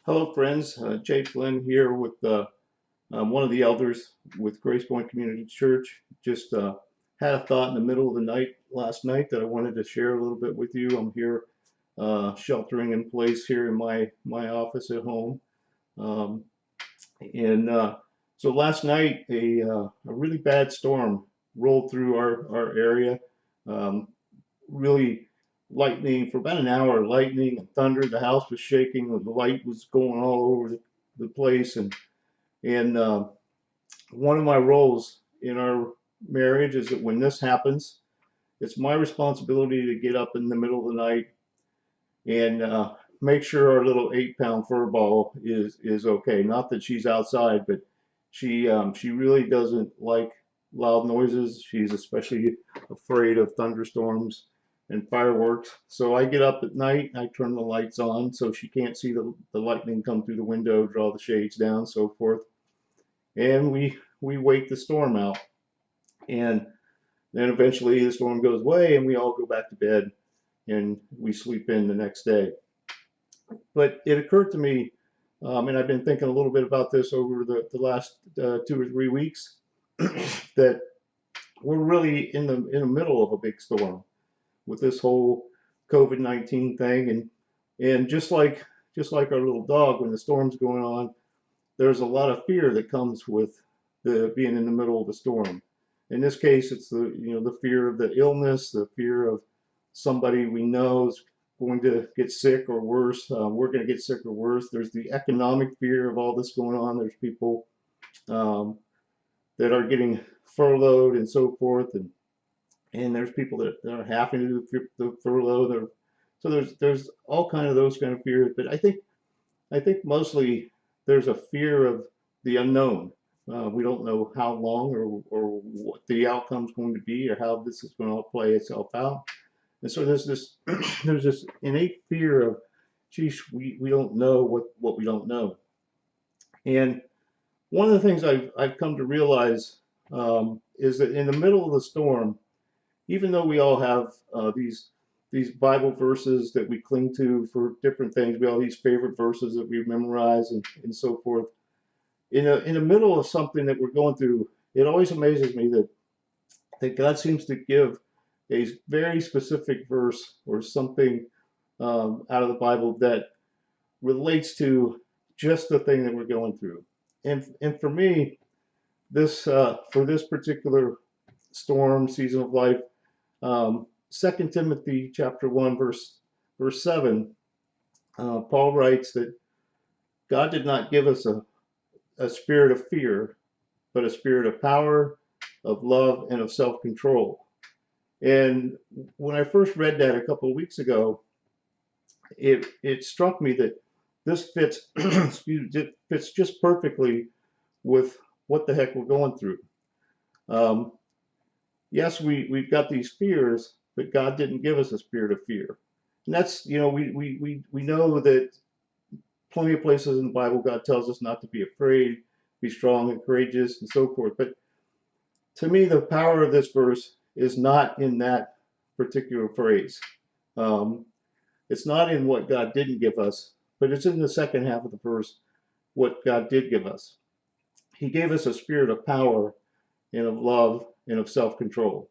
Hello, friends. Jay Flinn here with one of the elders with Grace Point Community Church. Just had a thought in the middle of the night last night that I wanted to share a little bit with you. I'm here sheltering in place here in my office at home. Um, and so last night, a really bad storm rolled through our area. Um, really lightning for about an hour, lightning and thunder. The house was shaking, the light was going all over the place. And one of my roles in our marriage is that when this happens, it's my responsibility to get up in the middle of the night and make sure our little 8-pound fur ball is okay. Not that she's outside, but she really doesn't like loud noises. She's especially afraid of thunderstorms and fireworks. So I get up at night, I turn the lights on so she can't see the lightning come through the window, draw the shades down, so forth. And we wait the storm out. And then eventually the storm goes away and we all go back to bed and we sleep in the next day. But it occurred to me, and I've been thinking a little bit about this over the last 2 or 3 weeks, that we're really in the middle of a big storm with this whole COVID-19 thing, and just like our little dog, when the storm's going on, there's a lot of fear that comes with the being in the middle of the storm. In this case, it's the fear of the illness, the fear of somebody we know is going to get sick or worse. We're going to get sick or worse. There's the economic fear of all this going on. There's people um, that are getting furloughed and so forth, and there's people that are having to do the furlough. So there's all kind of those kind of fears. But I think mostly there's a fear of the unknown. We don't know how long or what the outcome's going to be or how this is going to play itself out. And so there's this there's this innate fear of, geez, we don't know what we don't know. And one of the things I've come to realize is that in the middle of the storm, even though we all have these Bible verses that we cling to for different things, we all have these favorite verses that we memorize and so forth. In the middle of something that we're going through, it always amazes me that God seems to give a very specific verse or something out of the Bible that relates to just the thing that we're going through. And for me, this for this particular storm season of life, 2 Timothy chapter 1 verse 7, Paul writes that God did not give us a spirit of fear, but a spirit of power, of love, and of self-control. And when I first read that a couple of weeks ago, it struck me that this fits fits just perfectly with what the heck we're going through. Um, yes, we've got these fears, but God didn't give us a spirit of fear. And that's, we know that plenty of places in the Bible God tells us not to be afraid, be strong and courageous and so forth. But to me, the power of this verse is not in that particular phrase. Um, it's not in what God didn't give us, but it's in the second half of the verse, what God did give us. He gave us a spirit of power and of love and of self-control.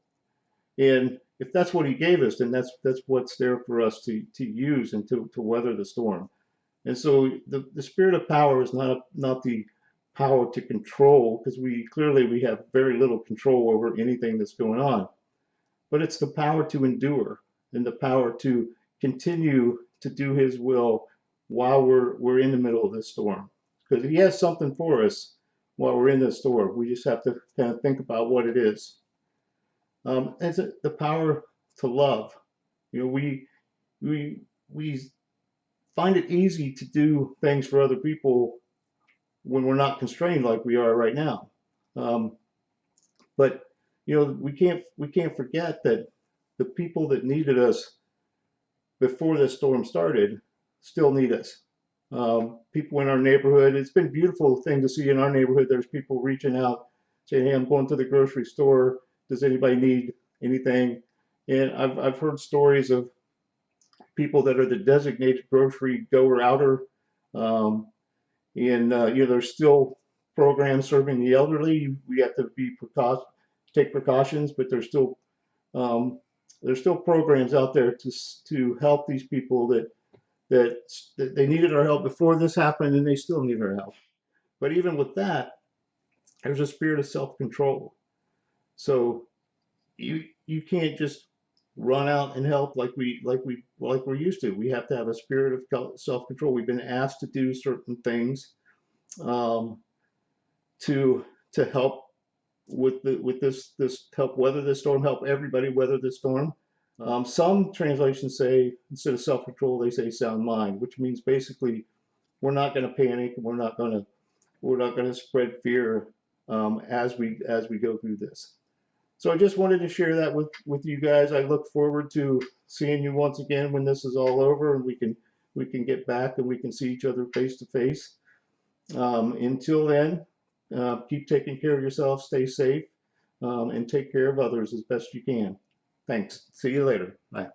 And if that's what he gave us, then that's what's there for us to use and to weather the storm. And so the spirit of power is not the power to control, because we have very little control over anything that's going on. But it's the power to endure and the power to continue to do his will while we're in the middle of this storm. Because he has something for us while we're in this storm. We just have to kind of think about what it is. And it's the power to love. We find it easy to do things for other people when we're not constrained like we are right now. But we can't forget that the people that needed us before this storm started still need us. People in our neighborhood, it's been a beautiful thing to see in our neighborhood. There's people reaching out saying, hey, I'm going to the grocery store. Does anybody need anything? And I've heard stories of people that are the designated grocery goer outer There's still programs serving the elderly. We have to take precautions, but um, there's still programs out there to help these people that they needed our help before this happened, and they still need our help. But even with that, there's a spirit of self-control. So you can't just run out and help like we're used to. We have to have a spirit of self-control. We've been asked to do certain things um, to help with this help weather this storm, help everybody weather the storm. Some translations say instead of self-control, they say sound mind, which means basically we're not going to panic and we're not going to spread fear as we go through this. So I just wanted to share that with you guys. I look forward to seeing you once again when this is all over and we can get back and we can see each other face to face. Until then, keep taking care of yourself, stay safe, and take care of others as best you can. Thanks. See you later. Bye.